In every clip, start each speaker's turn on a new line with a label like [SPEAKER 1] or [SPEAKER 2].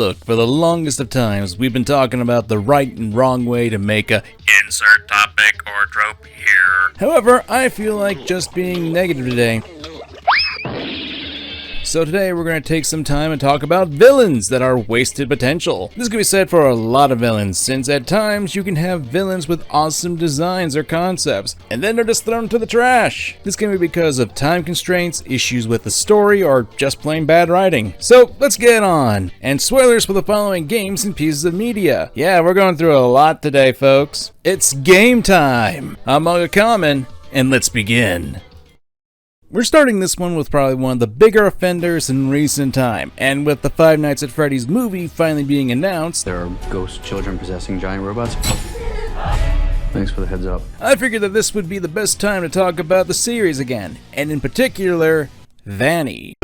[SPEAKER 1] look, for the longest of times, we've been talking about the right and wrong way to make a insert topic or trope here. However, I feel like just being negative today. So today we're going to take some time and talk about villains that are wasted potential. This can be said for a lot of villains, since at times you can have villains with awesome designs or concepts, and then they're just thrown to the trash. This can be because of time constraints, issues with the story, or just plain bad writing. So let's get on. And spoilers for the following games and pieces of media. Yeah, we're going through a lot today, folks. It's game time. I'm MangaKamen, and let's begin. We're starting this one with probably one of the bigger offenders in recent time, and with the Five Nights at Freddy's movie finally being announced,
[SPEAKER 2] there are ghost children possessing giant robots. Thanks for the heads up.
[SPEAKER 1] I figured that this would be the best time to talk about the series again, and in particular, Vanny.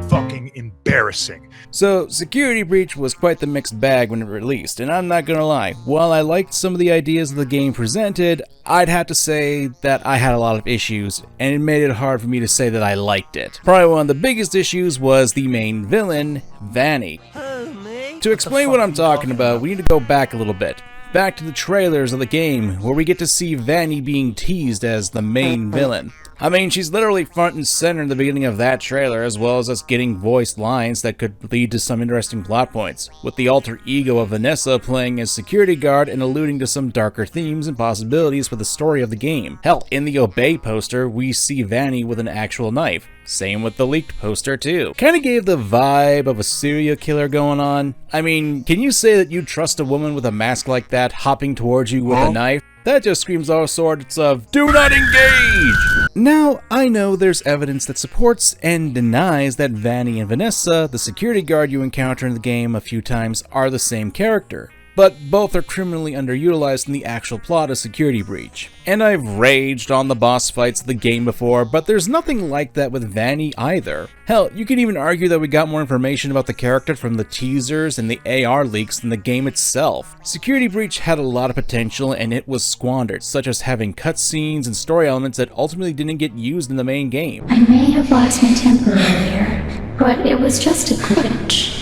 [SPEAKER 3] Fucking embarrassing.
[SPEAKER 1] So, Security Breach was quite the mixed bag when it released, and I'm not gonna lie, while I liked some of the ideas the game presented, I'd have to say that I had a lot of issues, and it made it hard for me to say that I liked it. Probably one of the biggest issues was the main villain, Vanny. To explain what I'm talking about, we need to go back a little bit. Back to the trailers of the game, where we get to see Vanny being teased as the main villain. I mean, she's literally front and center in the beginning of that trailer, as well as us getting voiced lines that could lead to some interesting plot points, with the alter ego of Vanessa playing as security guard and alluding to some darker themes and possibilities for the story of the game. Hell, in the Obey poster, we see Vanny with an actual knife. Same with the leaked poster too. Kinda gave the vibe of a serial killer going on. I mean, can you say that you trust a woman with a mask like that hopping towards you with a knife? That just screams all sorts of, do not engage! Now, I know there's evidence that supports and denies that Vanny and Vanessa, the security guard you encounter in the game a few times, are the same character, but both are criminally underutilized in the actual plot of Security Breach. And I've raged on the boss fights of the game before, but there's nothing like that with Vanny either. Hell, you could even argue that we got more information about the character from the teasers and the AR leaks than the game itself. Security Breach had a lot of potential and it was squandered, such as having cutscenes and story elements that ultimately didn't get used in the main game.
[SPEAKER 4] I may have lost my temper earlier, but it was just a glitch.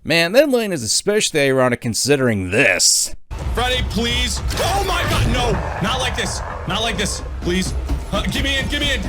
[SPEAKER 1] Man, that line is especially ironic considering this.
[SPEAKER 5] Freddy, please. Oh my god, no! Not like this. Not like this. Please. Give me in. Freddy!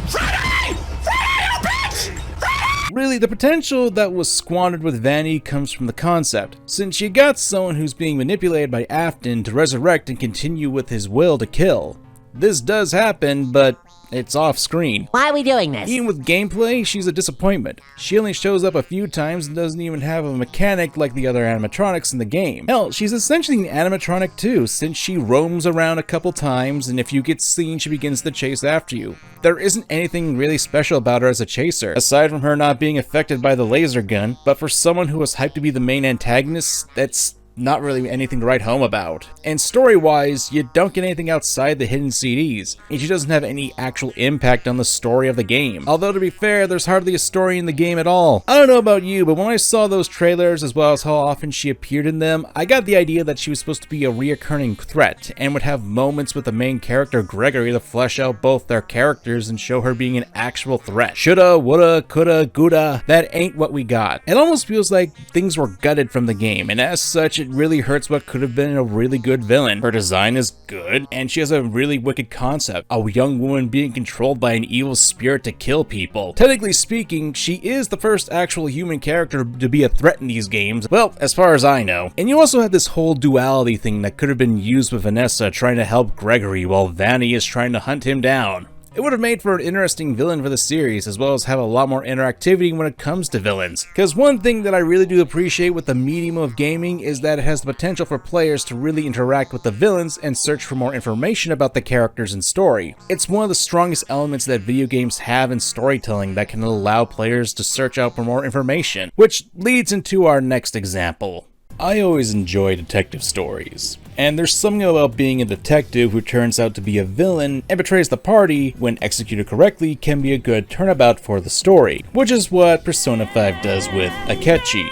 [SPEAKER 5] Freddy, you bitch! Freddy!
[SPEAKER 1] Really, the potential that was squandered with Vanny comes from the concept, since you got someone who's being manipulated by Afton to resurrect and continue with his will to kill. This does happen, but it's off screen.
[SPEAKER 6] Why are we doing this?
[SPEAKER 1] Even with gameplay, she's a disappointment. She only shows up a few times and doesn't even have a mechanic like the other animatronics in the game. Hell, she's essentially an animatronic too, since she roams around a couple times and if you get seen, she begins to chase after you. There isn't anything really special about her as a chaser, aside from her not being affected by the laser gun, but for someone who was hyped to be the main antagonist, that's not really anything to write home about. And story-wise, you don't get anything outside the hidden CDs, and she doesn't have any actual impact on the story of the game. Although to be fair, there's hardly a story in the game at all. I don't know about you, but when I saw those trailers as well as how often she appeared in them, I got the idea that she was supposed to be a reoccurring threat, and would have moments with the main character Gregory to flesh out both their characters and show her being an actual threat. Shoulda, woulda, coulda, coulda, that ain't what we got. It almost feels like things were gutted from the game, and as such, it really hurts what could have been a really good villain. Her design is good, and she has a really wicked concept. A young woman being controlled by an evil spirit to kill people. Technically speaking, she is the first actual human character to be a threat in these games, well, as far as I know. And you also had this whole duality thing that could have been used with Vanessa trying to help Gregory while Vanny is trying to hunt him down. It would have made for an interesting villain for the series, as well as have a lot more interactivity when it comes to villains. Because one thing that I really do appreciate with the medium of gaming is that it has the potential for players to really interact with the villains and search for more information about the characters and story. It's one of the strongest elements that video games have in storytelling that can allow players to search out for more information, which leads into our next example. I always enjoy detective stories, and there's something about being a detective who turns out to be a villain and betrays the party when executed correctly can be a good turnabout for the story, which is what Persona 5 does with Akechi.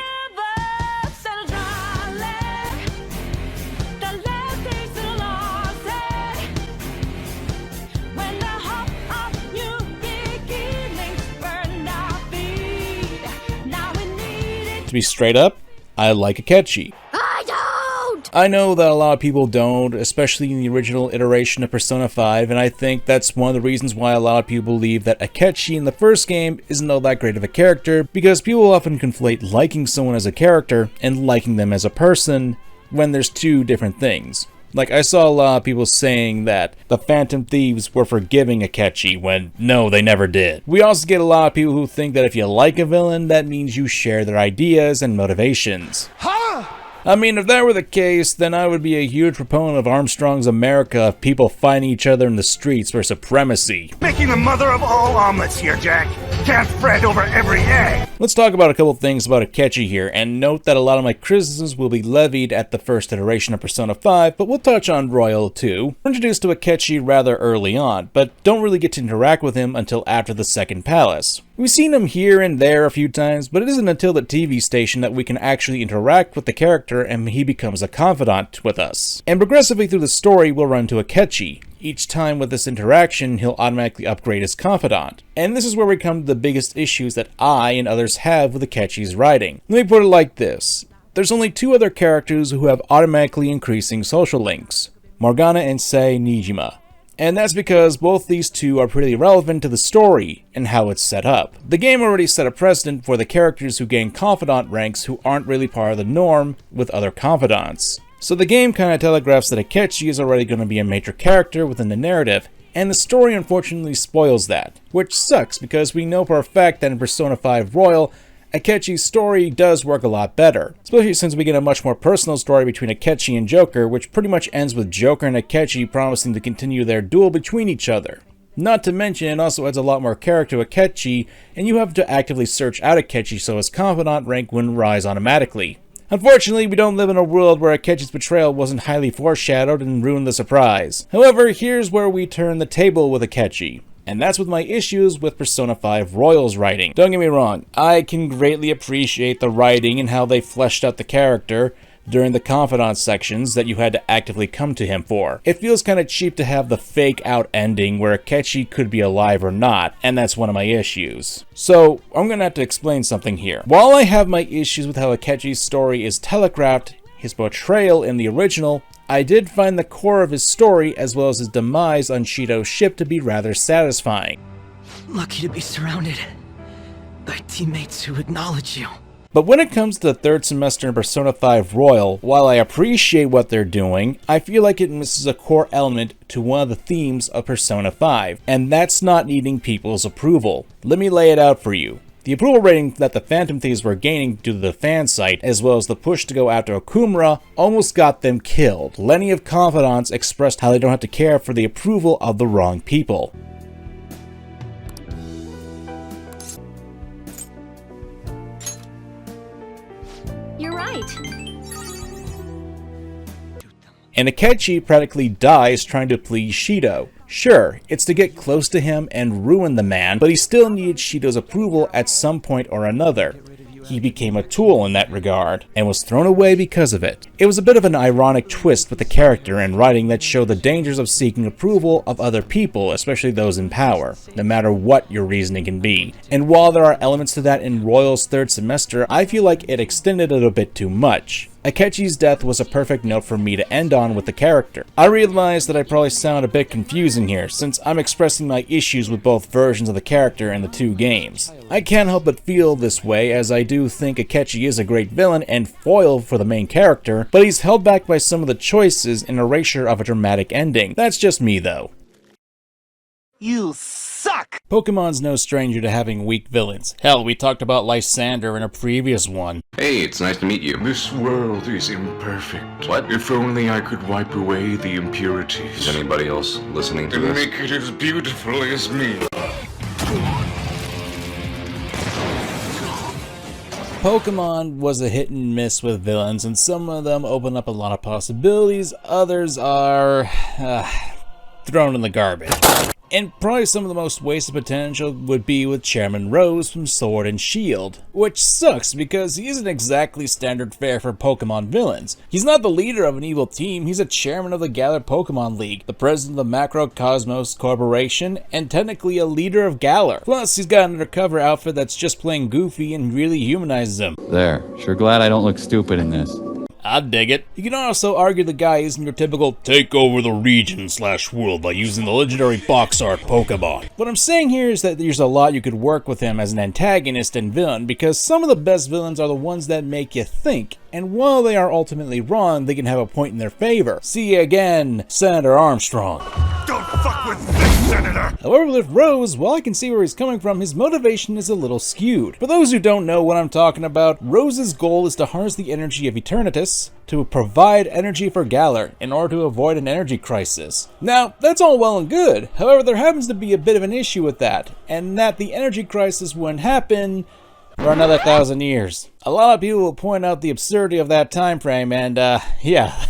[SPEAKER 1] to be straight up, I like Akechi.
[SPEAKER 6] I don't!
[SPEAKER 1] I know that a lot of people don't, especially in the original iteration of Persona 5, and I think that's one of the reasons why a lot of people believe that Akechi in the first game isn't all that great of a character, because people often conflate liking someone as a character and liking them as a person when there's two different things. Like, I saw a lot of people saying that the Phantom Thieves were forgiving Akechi when no, they never did. We also get a lot of people who think that if you like a villain, that means you share their ideas and motivations. I mean, if that were the case, then I would be a huge proponent of Armstrong's America of people fighting each other in the streets for supremacy.
[SPEAKER 3] Making the mother of all omelets here, Jack. Can't fret over every egg.
[SPEAKER 1] Let's talk about a couple things about Akechi here, and note that a lot of my criticisms will be levied at the first iteration of Persona 5, but we'll touch on Royal too. We're introduced to Akechi rather early on, but don't really get to interact with him until after the second palace. We've seen him here and there a few times, but it isn't until the TV station that we can actually interact with the character and he becomes a confidant with us. And progressively through the story, we'll run to Akechi. Each time with this interaction, he'll automatically upgrade his confidant. And this is where we come to the biggest issues that I and others have with Akechi's writing. Let me put it like this. There's only two other characters who have automatically increasing social links, Morgana and Sei Nijima. And that's because both these two are pretty relevant to the story and how it's set up. The game already set a precedent for the characters who gain confidant ranks who aren't really part of the norm with other confidants. So the game kinda telegraphs that Akechi is already going to be a major character within the narrative, and the story unfortunately spoils that, which sucks because we know for a fact that in Persona 5 Royal, Akechi's story does work a lot better, especially since we get a much more personal story between Akechi and Joker, which pretty much ends with Joker and Akechi promising to continue their duel between each other. Not to mention, it also adds a lot more character to Akechi, and you have to actively search out Akechi so his confidant rank wouldn't rise automatically. Unfortunately, we don't live in a world where Akechi's betrayal wasn't highly foreshadowed and ruined the surprise. However, here's where we turn the table with Akechi. And that's with my issues with Persona 5 Royal's writing. Don't get me wrong, I can greatly appreciate the writing and how they fleshed out the character during the confidant sections that you had to actively come to him for. It feels kinda cheap to have the fake out ending where Akechi could be alive or not, and that's one of my issues. So, I'm gonna have to explain something here. While I have my issues with how Akechi's story is telegraphed, his portrayal in the original, I did find the core of his story as well as his demise on Shido's ship to be rather satisfying.
[SPEAKER 7] Lucky to be surrounded by teammates who acknowledge you.
[SPEAKER 1] But when it comes to the third semester in Persona 5 Royal, while I appreciate what they're doing, I feel like it misses a core element to one of the themes of Persona 5, and that's not needing people's approval. Let me lay it out for you. The approval rating that the Phantom Thieves were gaining due to the fan site, as well as the push to go after Okumura, almost got them killed. Plenty of confidants expressed how they don't have to care for the approval of the wrong people.
[SPEAKER 6] You're right.
[SPEAKER 1] And Akechi practically dies trying to please Shido. Sure, it's to get close to him and ruin the man, but he still needed Shido's approval at some point or another. He became a tool in that regard, and was thrown away because of it. It was a bit of an ironic twist with the character and writing that showed the dangers of seeking approval of other people, especially those in power, no matter what your reasoning can be. And while there are elements to that in Royal's third semester, I feel like it extended it a bit too much. Akechi's death was a perfect note for me to end on with the character. I realize that I probably sound a bit confusing here, since I'm expressing my issues with both versions of the character in the two games. I can't help but feel this way, as I do think Akechi is a great villain and foil for the main character, but he's held back by some of the choices and erasure of a dramatic ending. That's just me though.
[SPEAKER 7] You suck!
[SPEAKER 1] Pokemon's no stranger to having weak villains. Hell, we talked about Lysander in a previous one.
[SPEAKER 8] Hey, it's nice to meet you.
[SPEAKER 9] This world is imperfect.
[SPEAKER 8] What?
[SPEAKER 9] If only I could wipe away the impurities.
[SPEAKER 8] Is anybody else listening to
[SPEAKER 9] And
[SPEAKER 8] this?
[SPEAKER 9] make it as beautiful as me.
[SPEAKER 1] Pokemon was a hit and miss with villains, and some of them open up a lot of possibilities, others are thrown in the garbage. And probably some of the most wasted potential would be with Chairman Rose from Sword and Shield, which sucks because he isn't exactly standard fare for Pokemon villains. He's not the leader of an evil team, he's a chairman of the Galar Pokemon League, the president of the Macrocosmos Corporation, and technically a leader of Galar. Plus, he's got an undercover outfit that's just plain goofy and really humanizes him.
[SPEAKER 2] There. Sure glad I don't look stupid in this.
[SPEAKER 1] I dig it. You can also argue the guy isn't your typical take over the region / world by using the legendary box art Pokemon. What I'm saying here is that there's a lot you could work with him as an antagonist and villain, because some of the best villains are the ones that make you think, and while they are ultimately wrong, they can have a point in their favor. See you again, Senator Armstrong.
[SPEAKER 3] Don't fuck with this, Senator!
[SPEAKER 1] However, with Rose, while I can see where he's coming from, his motivation is a little skewed. For those who don't know what I'm talking about, Rose's goal is to harness the energy of Eternatus to provide energy for Galar in order to avoid an energy crisis. Now, that's all well and good. However, there happens to be a bit of an issue with that, and that the energy crisis wouldn't happen for another 1,000 years. A lot of people will point out the absurdity of that time frame, and yeah.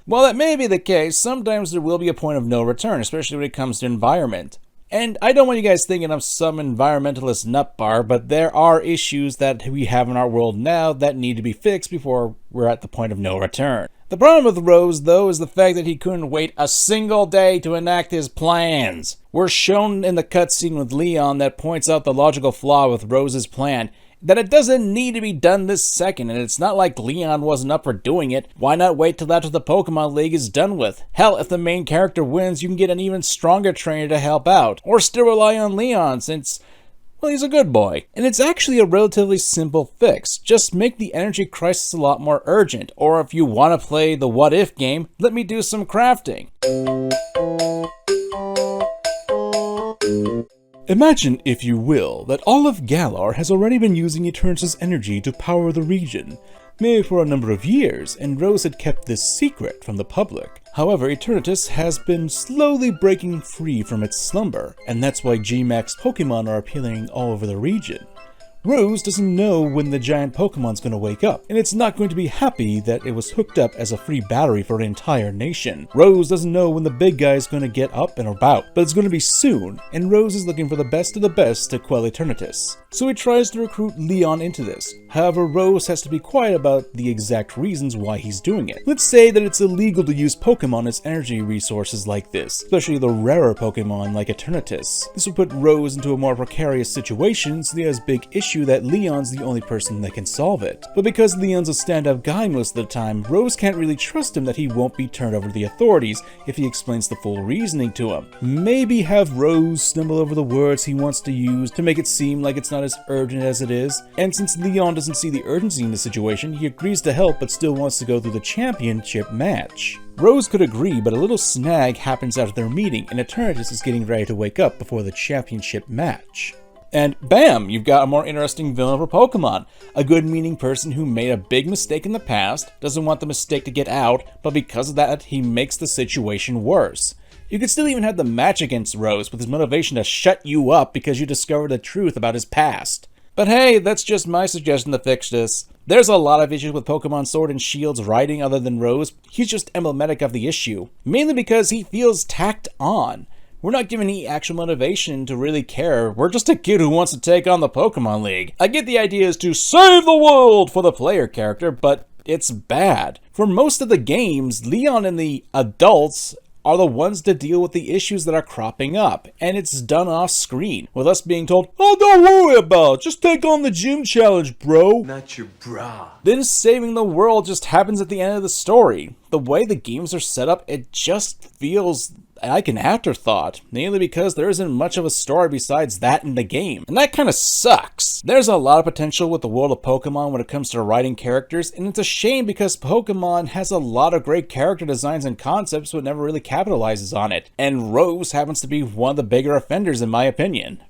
[SPEAKER 1] While that may be the case, sometimes there will be a point of no return, especially when it comes to environment. And I don't want you guys thinking I'm some environmentalist nutbar, but there are issues that we have in our world now that need to be fixed before we're at the point of no return. The problem with Rose, though, is the fact that he couldn't wait a single day to enact his plans. We're shown in the cutscene with Leon that points out the logical flaw with Rose's plan, that it doesn't need to be done this second, and it's not like Leon wasn't up for doing it. Why not wait till after the Pokemon League is done with? Hell, if the main character wins, you can get an even stronger trainer to help out. Or still rely on Leon, since, well, he's a good boy. And it's actually a relatively simple fix. Just make the energy crisis a lot more urgent. Or if you want to play the what if game, let me do some crafting. Imagine, if you will, that all of Galar has already been using Eternatus' energy to power the region, maybe for a number of years, and Rose had kept this secret from the public. However, Eternatus has been slowly breaking free from its slumber, and that's why G-Max Pokemon are appearing all over the region. Rose doesn't know when the giant Pokemon's gonna wake up, and it's not going to be happy that it was hooked up as a free battery for an entire nation. Rose doesn't know when the big guy is gonna get up and about, but it's gonna be soon, and Rose is looking for the best of the best to quell Eternatus. So he tries to recruit Leon into this. However, Rose has to be quiet about the exact reasons why he's doing it. Let's say that it's illegal to use Pokemon as energy resources like this, especially the rarer Pokemon like Eternatus. This will put Rose into a more precarious situation, so he has big issue that Leon's the only person that can solve it. But because Leon's a stand-up guy most of the time, Rose can't really trust him that he won't be turned over to the authorities if he explains the full reasoning to him. Maybe have Rose stumble over the words he wants to use to make it seem like it's not as urgent as it is. And since Leon doesn't see the urgency in the situation, he agrees to help but still wants to go through the championship match. Rose could agree, but a little snag happens after their meeting, and Eternatus is getting ready to wake up before the championship match. And bam, you've got a more interesting villain for Pokemon. A good-meaning person who made a big mistake in the past, doesn't want the mistake to get out, but because of that, he makes the situation worse. You could still even have the match against Rose with his motivation to shut you up because you discovered the truth about his past. But hey, that's just my suggestion to fix this. There's a lot of issues with Pokemon Sword and Shield's writing other than Rose. He's just emblematic of the issue, mainly because he feels tacked on. We're not given any actual motivation to really care. We're just a kid who wants to take on the Pokemon League. I get the idea is to save the world for the player character, but it's bad. For most of the games, Leon and the adults are the ones to deal with the issues that are cropping up, and it's done off screen, with us being told, oh, don't worry about it, just take on the gym challenge, bro.
[SPEAKER 7] Not your bra.
[SPEAKER 1] Then saving the world just happens at the end of the story. The way the games are set up, it just feels like an afterthought, mainly because there isn't much of a story besides that in the game, and that kind of sucks. There's a lot of potential with the world of Pokemon when it comes to writing characters, and it's a shame because Pokemon has a lot of great character designs and concepts but never really capitalizes on it, and Rose happens to be one of the bigger offenders in my opinion.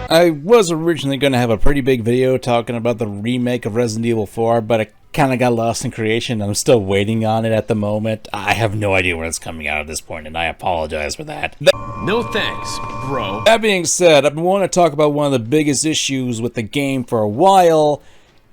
[SPEAKER 1] I was originally going to have a pretty big video talking about the remake of Resident Evil 4, but it kind of got lost in creation. I'm still waiting on it at the moment. I have no idea when it's coming out at this point, and I apologize for that.
[SPEAKER 5] No thanks, bro.
[SPEAKER 1] That being said, I've been wanting to talk about one of the biggest issues with the game for a while,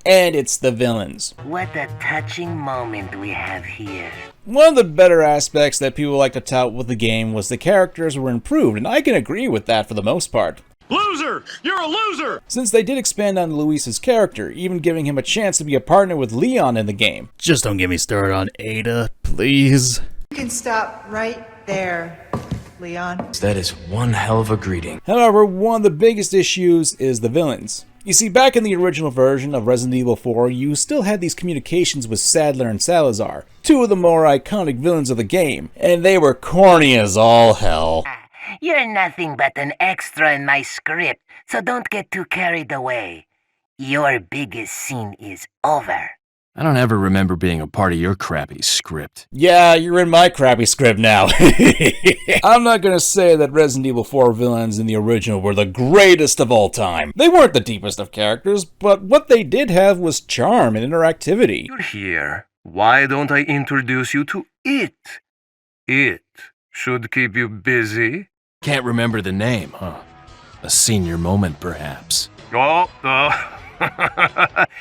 [SPEAKER 1] and it's the villains.
[SPEAKER 10] What a touching moment we have here.
[SPEAKER 1] One of the better aspects that people like to tout with the game was the characters were improved, and I can agree with that for the most part.
[SPEAKER 3] Loser! You're a loser!
[SPEAKER 1] Since they did expand on Luis's character, even giving him a chance to be a partner with Leon in the game. Just don't get me started on Ada, please.
[SPEAKER 11] You can stop right there, Leon.
[SPEAKER 7] That is one hell of a greeting.
[SPEAKER 1] However, one of the biggest issues is the villains. You see, back in the original version of Resident Evil 4, you still had these communications with Sadler and Salazar, two of the more iconic villains of the game, and they were corny as all hell.
[SPEAKER 10] You're nothing but an extra in my script, so don't get too carried away. Your biggest scene is over.
[SPEAKER 7] I don't ever remember being a part of your crappy script.
[SPEAKER 1] Yeah, you're in my crappy script now. I'm not gonna say that Resident Evil 4 villains in the original were the greatest of all time. They weren't the deepest of characters, but what they did have was charm and interactivity.
[SPEAKER 3] You're here. Why don't I introduce you to it? It should keep you busy.
[SPEAKER 7] Can't remember the name, huh? A senior moment, perhaps.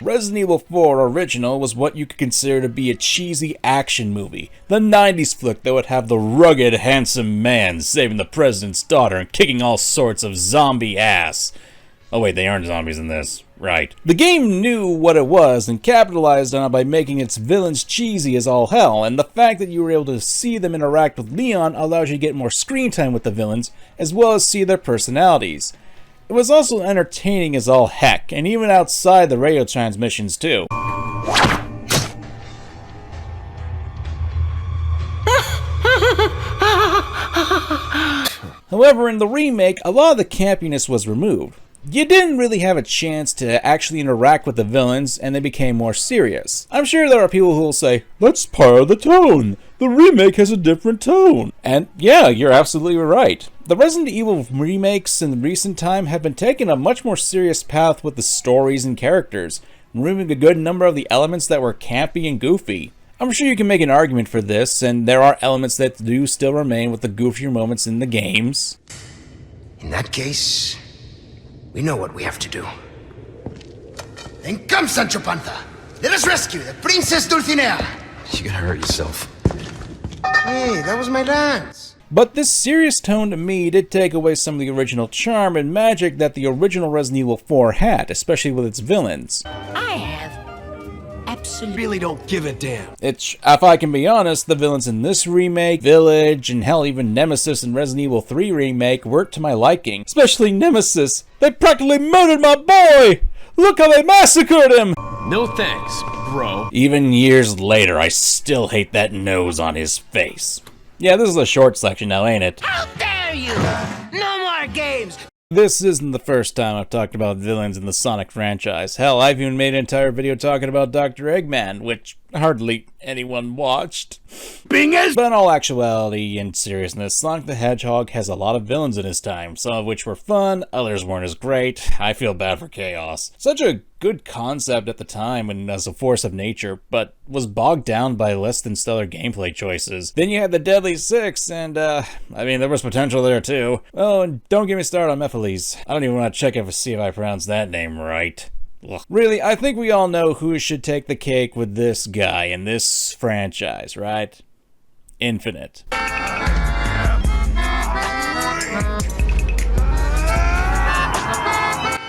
[SPEAKER 1] Resident Evil 4 Original was what you could consider to be a cheesy action movie. The 90s flick that would have the rugged, handsome man saving the president's daughter and kicking all sorts of zombie ass. Oh wait, they aren't zombies in this. Right. The game knew what it was and capitalized on it by making its villains cheesy as all hell, and the fact that you were able to see them interact with Leon allows you to get more screen time with the villains, as well as see their personalities. It was also entertaining as all heck, and even outside the radio transmissions too. However, in the remake, a lot of the campiness was removed. You didn't really have a chance to actually interact with the villains, and they became more serious. I'm sure there are people who will say, that's part of the tone. The remake has a different tone. And yeah, you're absolutely right. The Resident Evil remakes in recent time have been taking a much more serious path with the stories and characters, removing a good number of the elements that were campy and goofy. I'm sure you can make an argument for this, and there are elements that do still remain with the goofier moments in the games.
[SPEAKER 12] In that case, we know what we have to do. Then come, Sancho Panza! Let us rescue the Princess Dulcinea!
[SPEAKER 7] You're gonna hurt yourself.
[SPEAKER 12] Hey, that was my dance!
[SPEAKER 1] But this serious tone to me did take away some of the original charm and magic that the original Resident Evil 4 had, especially with its villains.
[SPEAKER 10] I have absolutely
[SPEAKER 7] Really don't give a damn.
[SPEAKER 1] If I can be honest, the villains in this remake, Village, and hell, even Nemesis in Resident Evil 3 remake weren't to my liking. Especially Nemesis. They practically murdered my boy! Look how they massacred him!
[SPEAKER 7] No thanks, bro.
[SPEAKER 1] Even years later, I still hate that nose on his face. Yeah, this is a short section now, ain't it?
[SPEAKER 10] How dare you! No more games!
[SPEAKER 1] This isn't the first time I've talked about villains in the Sonic franchise. Hell, I've even made an entire video talking about Dr. Eggman, which hardly anyone watched. But in all actuality and seriousness, Sonic the Hedgehog has a lot of villains in his time, some of which were fun, others weren't as great. I feel bad for Chaos. Such a good concept at the time and as a force of nature, but was bogged down by less than stellar gameplay choices. Then you had the Deadly Six, and I mean, there was potential there too. Oh, and don't get me started on Mephiles. I don't even want to check see if I pronounced that name right. Ugh. Really, I think we all know who should take the cake with this guy in this franchise, right? Infinite.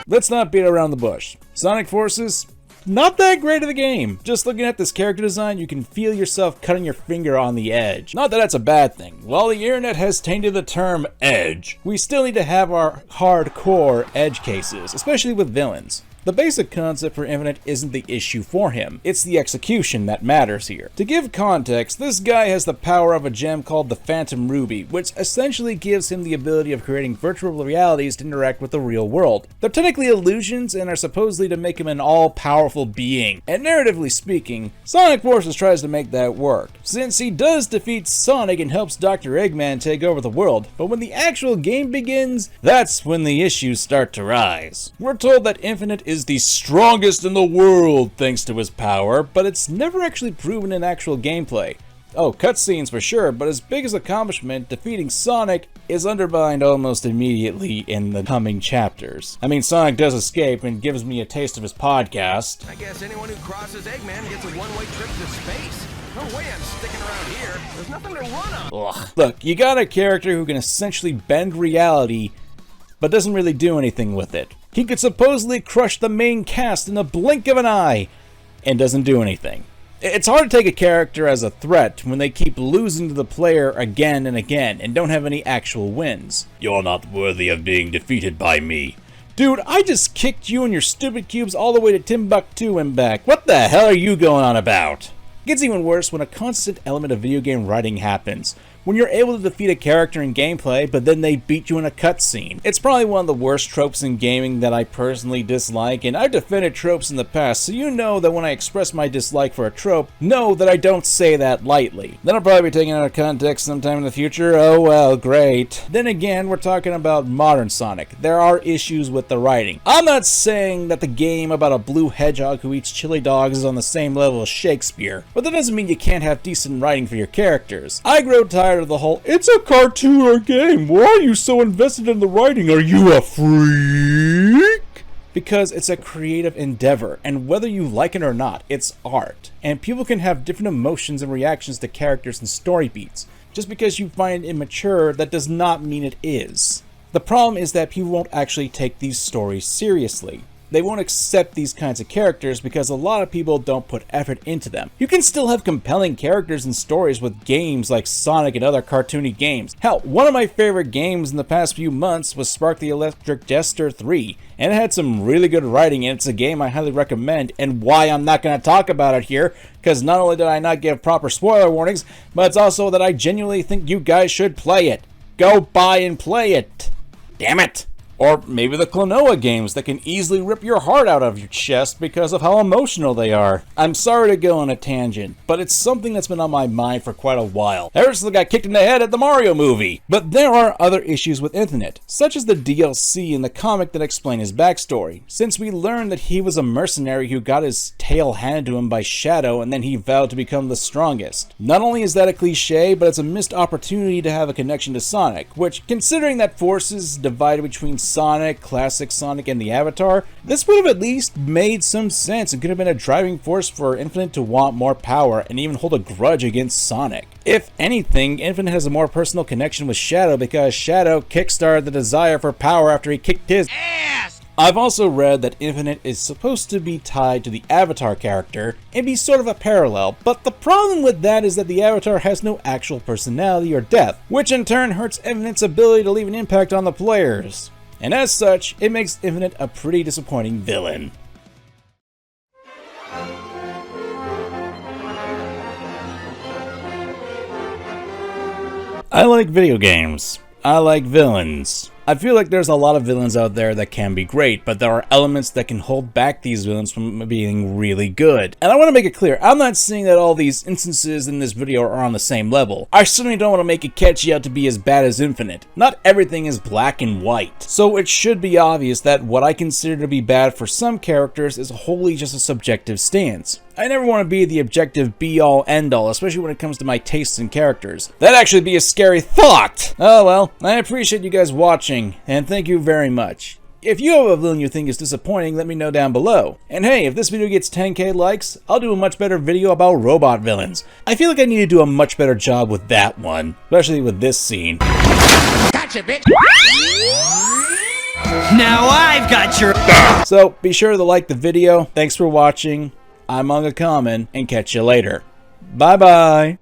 [SPEAKER 1] Let's not beat around the bush. Sonic Forces, not that great of a game. Just looking at this character design, you can feel yourself cutting your finger on the edge. Not that that's a bad thing. While the internet has tainted the term edge, we still need to have our hardcore edge cases, especially with villains. The basic concept for Infinite isn't the issue for him, it's the execution that matters here. To give context, this guy has the power of a gem called the Phantom Ruby, which essentially gives him the ability of creating virtual realities to interact with the real world. They're technically illusions and are supposedly to make him an all-powerful being, and narratively speaking, Sonic Forces tries to make that work, since he does defeat Sonic and helps Dr. Eggman take over the world, but when the actual game begins, that's when the issues start to rise. We're told that Infinite is the strongest in the world thanks to his power, but it's never actually proven in actual gameplay. Oh, cutscenes for sure, but his biggest accomplishment, defeating Sonic, is undermined almost immediately in the coming chapters. I mean, Sonic does escape and gives me a taste of his podcast.
[SPEAKER 13] I guess anyone who crosses Eggman gets a one-way trip to space. No way I'm sticking around here. There's nothing to run on.
[SPEAKER 1] Ugh. Look, you got a character who can essentially bend reality, but doesn't really do anything with it. He could supposedly crush the main cast in the blink of an eye, and doesn't do anything. It's hard to take a character as a threat when they keep losing to the player again and again and don't have any actual wins. You're not worthy of being defeated by me. Dude, I just kicked you and your stupid cubes all the way to Timbuktu and back. What the hell are you going on about? It gets even worse when a constant element of video game writing happens. When you're able to defeat a character in gameplay, but then they beat you in a cutscene. It's probably one of the worst tropes in gaming that I personally dislike, and I've defended tropes in the past, so you know that when I express my dislike for a trope, know that I don't say that lightly. Then I'll probably be taken out of context sometime in the future. Oh well, great. Then again, we're talking about modern Sonic. There are issues with the writing. I'm not saying that the game about a blue hedgehog who eats chili dogs is on the same level as Shakespeare, but that doesn't mean you can't have decent writing for your characters. I grow tired of the whole, it's a cartoon or game, why are you so invested in the writing, are you a freak? Because it's a creative endeavor, and whether you like it or not, it's art. And people can have different emotions and reactions to characters and story beats. Just because you find it immature, that does not mean it is. The problem is that people won't actually take these stories seriously. They won't accept these kinds of characters because a lot of people don't put effort into them. You can still have compelling characters and stories with games like Sonic and other cartoony games. Hell, one of my favorite games in the past few months was Spark the Electric Jester 3, and it had some really good writing, and it's a game I highly recommend, and why I'm not going to talk about it here, because not only did I not give proper spoiler warnings, but it's also that I genuinely think you guys should play it. Go buy and play it. Damn it. Or maybe the Klonoa games that can easily rip your heart out of your chest because of how emotional they are. I'm sorry to go on a tangent, but it's something that's been on my mind for quite a while. Ever since I got kicked in the head at the Mario movie. But there are other issues with Infinite, such as the DLC in the comic that explain his backstory. Since we learned that he was a mercenary who got his tail handed to him by Shadow and then he vowed to become the strongest. Not only is that a cliche, but it's a missed opportunity to have a connection to Sonic, which, considering that forces divided between Sonic, Classic Sonic, and the Avatar, this would have at least made some sense and could have been a driving force for Infinite to want more power and even hold a grudge against Sonic. If anything, Infinite has a more personal connection with Shadow because Shadow kickstarted the desire for power after he kicked his ass! I've also read that Infinite is supposed to be tied to the Avatar character and be sort of a parallel, but the problem with that is that the Avatar has no actual personality or depth, which in turn hurts Infinite's ability to leave an impact on the players. And as such, it makes Infinite a pretty disappointing villain. I like video games. I like villains. I feel like there's a lot of villains out there that can be great, but there are elements that can hold back these villains from being really good. And I want to make it clear, I'm not saying that all these instances in this video are on the same level. I certainly don't want to make it catchy out to be as bad as Infinite. Not everything is black and white. So it should be obvious that what I consider to be bad for some characters is wholly just a subjective stance. I never want to be the objective be-all end-all, especially when it comes to my tastes in characters. That'd actually be a scary thought! Oh well, I appreciate you guys watching, and thank you very much. If you have a villain you think is disappointing, let me know down below. And hey, if this video gets 10k likes, I'll do a much better video about robot villains. I feel like I need to do a much better job with that one, especially with this scene.
[SPEAKER 13] Gotcha, bitch! Now I've got your...
[SPEAKER 1] So, be sure to like the video. Thanks for watching. I'm MangaKamen, and catch you later. Bye bye!